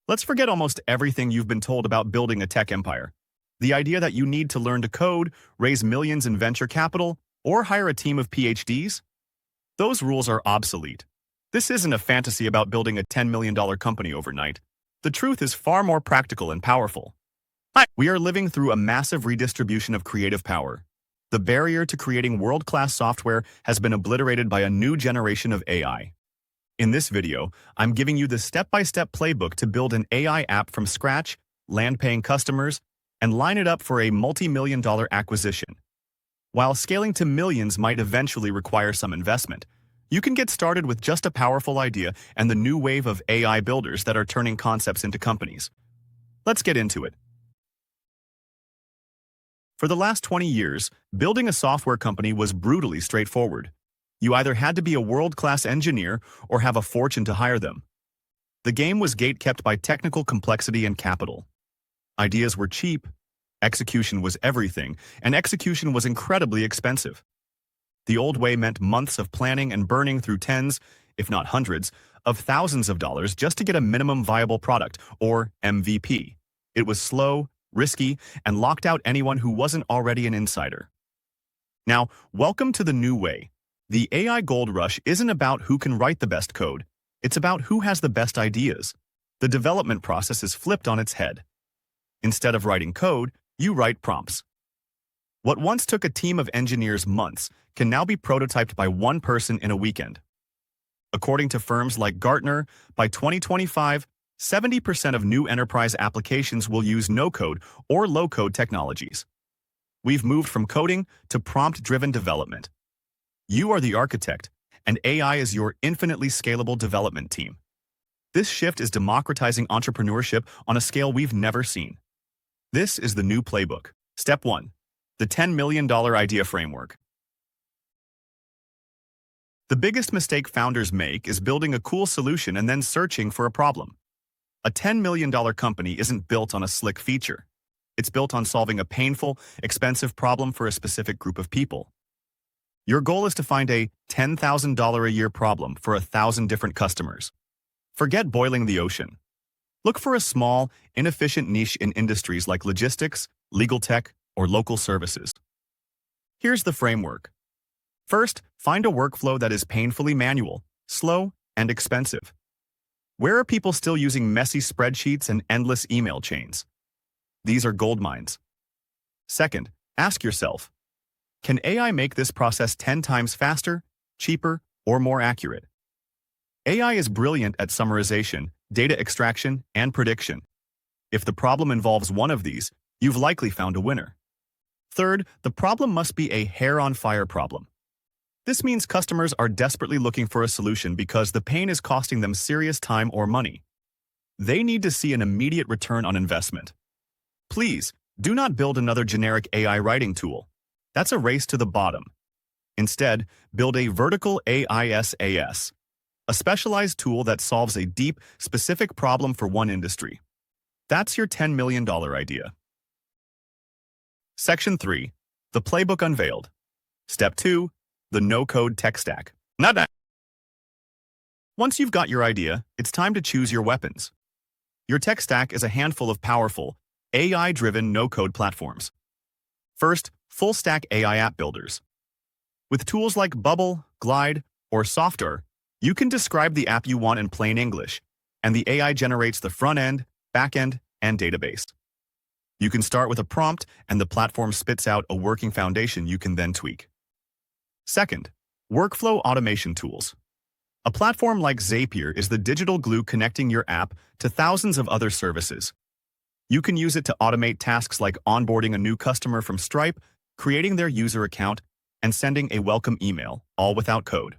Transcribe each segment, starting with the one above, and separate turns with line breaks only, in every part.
Let's forget almost everything you've been told about building a tech empire. The idea that you need to learn to code, raise millions in venture capital, or hire a team of PhDs? Those rules are obsolete. This isn't a fantasy about building a $10 million company overnight. The truth is far more practical and powerful. We are living through a massive redistribution of creative power. The barrier to creating world-class software has been obliterated by a new generation of AI. In this video, I'm giving you the step-by-step playbook to build an AI app from scratch, land paying customers, and line it up for a multi-million-dollar acquisition. While scaling to millions might eventually require some investment, you can get started with just a powerful idea and the new wave of AI builders that are turning concepts into companies. Let's get into it. For the last 20 years, building a software company was brutally straightforward. You either had to be a world-class engineer or have a fortune to hire them. The game was gate-kept by technical complexity and capital. Ideas were cheap, execution was everything, and execution was incredibly expensive. The old way meant months of planning and burning through tens, if not hundreds, of thousands of dollars just to get a minimum viable product, or MVP. It was slow, risky, and locked out anyone who wasn't already an insider. Now, welcome to the new way. The AI gold rush isn't about who can write the best code. It's about who has the best ideas. The development process is flipped on its head. Instead of writing code, you write prompts. What once took a team of engineers months can now be prototyped by one person in a weekend. According to firms like Gartner, by 2025, 70% of new enterprise applications will use no-code or low-code technologies. We've moved from coding to prompt-driven development. You are the architect, and AI is your infinitely scalable development team. This shift is democratizing entrepreneurship on a scale we've never seen. This is the new playbook. Step 1. The $10 million idea framework. The biggest mistake founders make is building a cool solution and then searching for a problem. A $10 million company isn't built on a slick feature. It's built on solving a painful, expensive problem for a specific group of people. Your goal is to find a $10,000 a year problem for 1,000 different customers. Forget boiling the ocean. Look for a small, inefficient niche in industries like logistics, legal tech, or local services. Here's the framework. First, find a workflow that is painfully manual, slow, and expensive. Where are people still using messy spreadsheets and endless email chains? These are gold mines. Second, ask yourself, can AI make this process 10 times faster, cheaper, or more accurate? AI is brilliant at summarization, data extraction, and prediction. If the problem involves one of these, you've likely found a winner. Third, the problem must be a hair-on-fire problem. This means customers are desperately looking for a solution because the pain is costing them serious time or money. They need to see an immediate return on investment. Please, do not build another generic AI writing tool. That's a race to the bottom. Instead, build a vertical AISAS, a specialized tool that solves a deep, specific problem for one industry. That's your $10 million idea. Section 3. The Playbook Unveiled. Step 2. The no-code tech stack. Once you've got your idea, it's time to choose your weapons. Your tech stack is a handful of powerful, AI-driven no-code platforms. First, full-stack AI app builders. With tools like Bubble, Glide, or Softer, you can describe the app you want in plain English, and the AI generates the front-end, back-end, and database. You can start with a prompt, and the platform spits out a working foundation you can then tweak. Second, workflow automation tools. A platform like Zapier is the digital glue connecting your app to thousands of other services. You can use it to automate tasks like onboarding a new customer from Stripe, creating their user account, and sending a welcome email, all without code.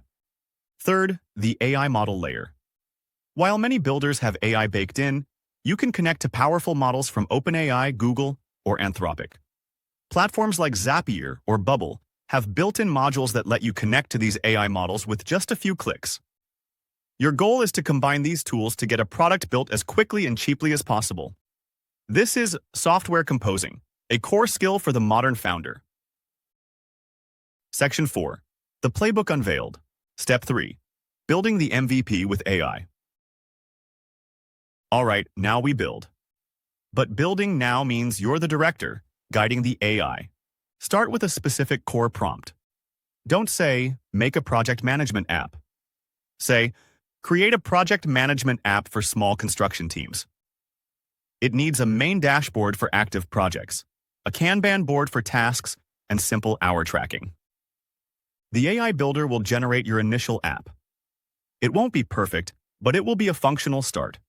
Third, the AI model layer. While many builders have AI baked in, you can connect to powerful models from OpenAI, Google, or Anthropic. Platforms like Zapier or Bubble have built-in modules that let you connect to these AI models with just a few clicks. Your goal is to combine these tools to get a product built as quickly and cheaply as possible. This is software composing, a core skill for the modern founder. Section 4. The Playbook Unveiled. Step 3. Building the MVP with AI. All right, now we build. But building now means you're the director, guiding the AI. Start with a specific core prompt. Don't say, make a project management app. Say, create a project management app for small construction teams. It needs a main dashboard for active projects, a Kanban board for tasks, and simple hour tracking. The AI builder will generate your initial app. It won't be perfect, but it will be a functional start.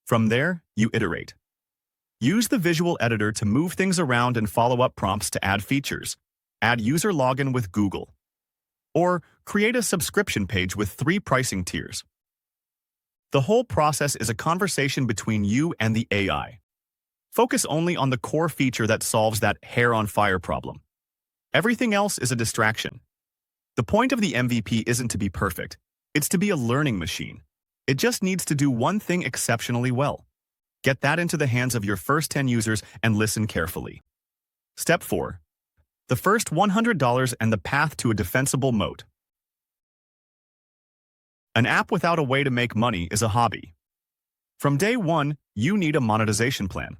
From there, you iterate. Use the visual editor to move things around and follow up prompts to add features. Add user login with Google. Or create a subscription page with 3 pricing tiers. The whole process is a conversation between you and the AI. Focus only on the core feature that solves that hair-on-fire problem. Everything else is a distraction. The point of the MVP isn't to be perfect. It's to be a learning machine. It just needs to do one thing exceptionally well. Get that into the hands of your first 10 users and listen carefully. Step 4. The first $100 and the path to a defensible moat. An app without a way to make money is a hobby. From day one, you need a monetization plan.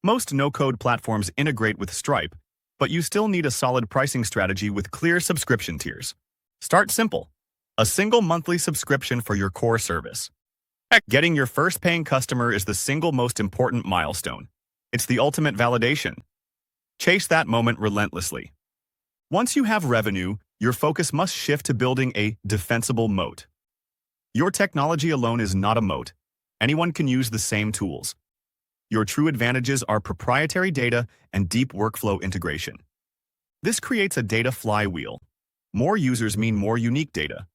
Most no-code platforms integrate with Stripe, but you still need a solid pricing strategy with clear subscription tiers. Start simple. A single monthly subscription for your core service. Getting your first paying customer is the single most important milestone. It's the ultimate validation. Chase that moment relentlessly. Once you have revenue, your focus must shift to building a defensible moat. Your technology alone is not a moat. Anyone can use the same tools. Your true advantages are proprietary data and deep workflow integration. This creates a data flywheel. More users mean more unique data.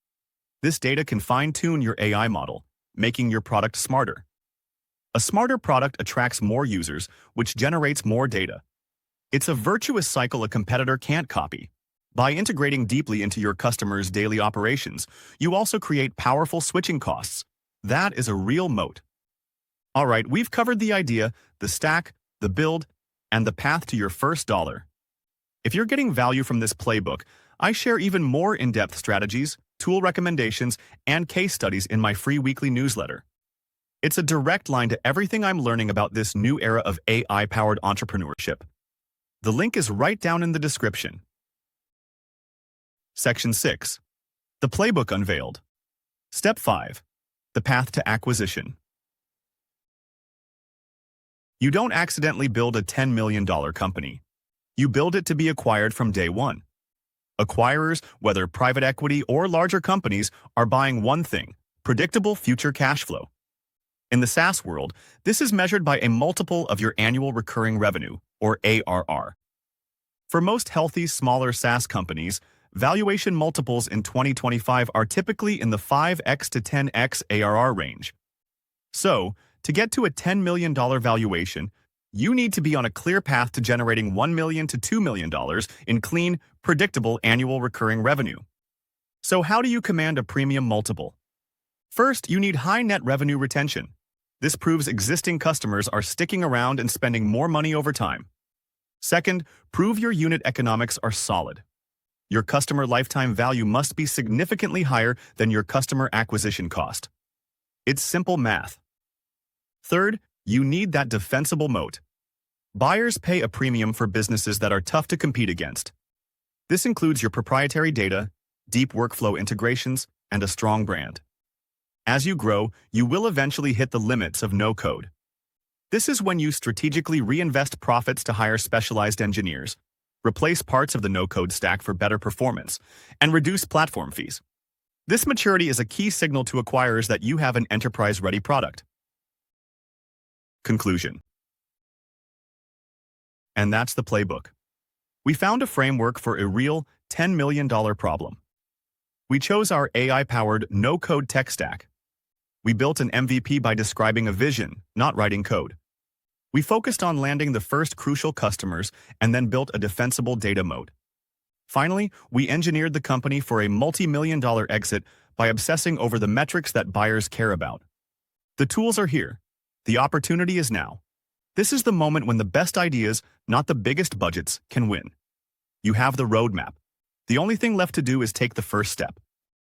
This data can fine-tune your AI model, making your product smarter. A smarter product attracts more users, which generates more data. It's a virtuous cycle a competitor can't copy. By integrating deeply into your customers' daily operations, you also create powerful switching costs. That is a real moat. All right, we've covered the idea, the stack, the build, and the path to your first dollar. If you're getting value from this playbook, I share even more in-depth strategies, tool recommendations, and case studies in my free weekly newsletter. It's a direct line to everything I'm learning about this new era of AI-powered entrepreneurship. The link is right down in the description. Section 6. The Playbook Unveiled. Step 5. The Path to Acquisition. You don't accidentally build a $10 million company. You build it to be acquired from day one. Acquirers, whether private equity or larger companies, are buying one thing: predictable future cash flow. In the SaaS world, this is measured by a multiple of your annual recurring revenue, or ARR. For most healthy, smaller SaaS companies, valuation multiples in 2025 are typically in the 5x to 10x ARR range. So, to get to a $10 million valuation, you need to be on a clear path to generating $1 million to $2 million in clean, predictable annual recurring revenue. So how do you command a premium multiple? First, you need high net revenue retention. This proves existing customers are sticking around and spending more money over time. Second, prove your unit economics are solid. Your customer lifetime value must be significantly higher than your customer acquisition cost. It's simple math. Third, you need that defensible moat. Buyers pay a premium for businesses that are tough to compete against. This includes your proprietary data, deep workflow integrations, and a strong brand. As you grow, you will eventually hit the limits of no-code. This is when you strategically reinvest profits to hire specialized engineers, replace parts of the no-code stack for better performance, and reduce platform fees. This maturity is a key signal to acquirers that you have an enterprise-ready product. Conclusion. And that's the playbook. We found a framework for a real $10 million problem. We chose our AI-powered no-code tech stack. We built an MVP by describing a vision, not writing code. We focused on landing the first crucial customers and then built a defensible data moat. Finally, we engineered the company for a multi-million-dollar exit by obsessing over the metrics that buyers care about. The tools are here. The opportunity is now. This is the moment when the best ideas, not the biggest budgets, can win. You have the roadmap. The only thing left to do is take the first step.